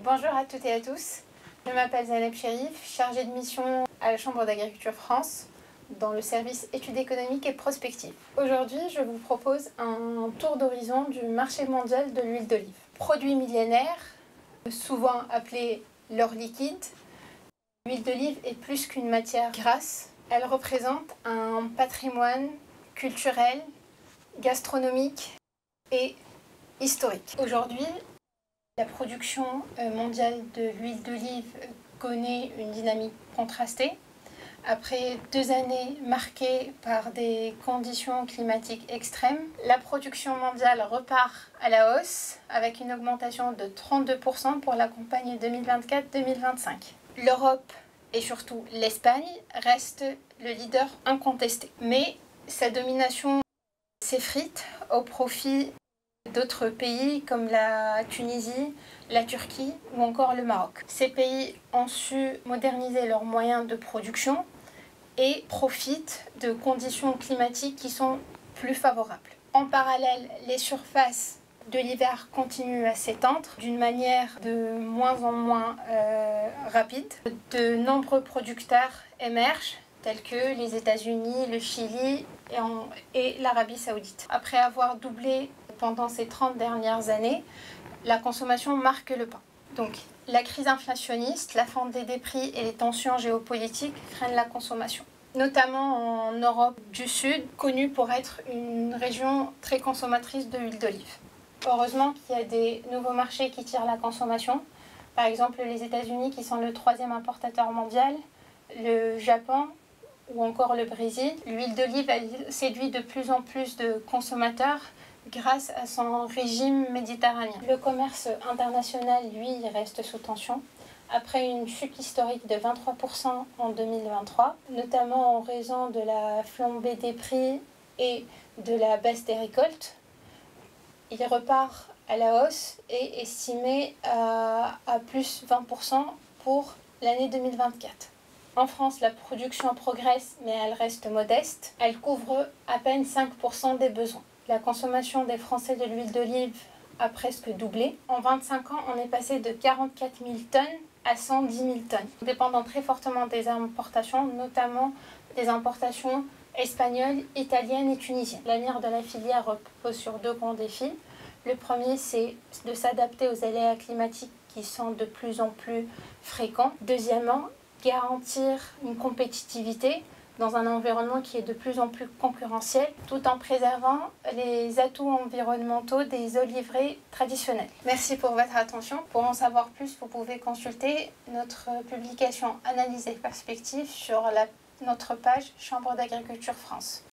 Bonjour à toutes et à tous, je m'appelle Zaneb Cherif, chargée de mission à la Chambre d'Agriculture France dans le service études économiques et prospectives. Aujourd'hui, je vous propose un tour d'horizon du marché mondial de l'huile d'olive. Produit millénaire, souvent appelé l'or liquide, l'huile d'olive est plus qu'une matière grasse. Elle représente un patrimoine culturel, gastronomique et historique. Aujourd'hui, la production mondiale de l'huile d'olive connaît une dynamique contrastée. Après 2 années marquées par des conditions climatiques extrêmes, la production mondiale repart à la hausse avec une augmentation de 32% pour la campagne 2024-2025. L'Europe et surtout l'Espagne restent le leader incontesté. Mais sa domination s'effrite au profit d'autres pays comme la Tunisie, la Turquie ou encore le Maroc. Ces pays ont su moderniser leurs moyens de production et profitent de conditions climatiques qui sont plus favorables. En parallèle, les surfaces de l'hiver continuent à s'étendre d'une manière de moins en moins rapide. De nombreux producteurs émergent, tels que les États-Unis, le Chili et l'Arabie Saoudite. Après avoir doublé pendant ces 30 dernières années, la consommation marque le pas. Donc, la crise inflationniste, la flambée des prix et les tensions géopolitiques freinent la consommation. Notamment en Europe du Sud, connue pour être une région très consommatrice de l'huile d'olive. Heureusement qu'il y a des nouveaux marchés qui tirent la consommation. Par exemple, les États-Unis qui sont le 3e importateur mondial, le Japon ou encore le Brésil. L'huile d'olive séduit de plus en plus de consommateurs grâce à son régime méditerranéen. Le commerce international, lui, reste sous tension. Après une chute historique de 23% en 2023, notamment en raison de la flambée des prix et de la baisse des récoltes, il repart à la hausse et est estimé à plus 20% pour l'année 2024. En France, la production progresse, mais elle reste modeste. Elle couvre à peine 5% des besoins. La consommation des Français de l'huile d'olive a presque doublé. En 25 ans, on est passé de 44 000 tonnes à 110 000 tonnes, dépendant très fortement des importations, notamment des importations espagnoles, italiennes et tunisiennes. L'avenir de la filière repose sur 2 grands défis. Le premier, c'est de s'adapter aux aléas climatiques qui sont de plus en plus fréquents. Deuxièmement, garantir une compétitivité dans un environnement qui est de plus en plus concurrentiel, tout en préservant les atouts environnementaux des oliveraies traditionnelles. Merci pour votre attention. Pour en savoir plus, vous pouvez consulter notre publication Analyse et perspectives sur notre page Chambre d'Agriculture France.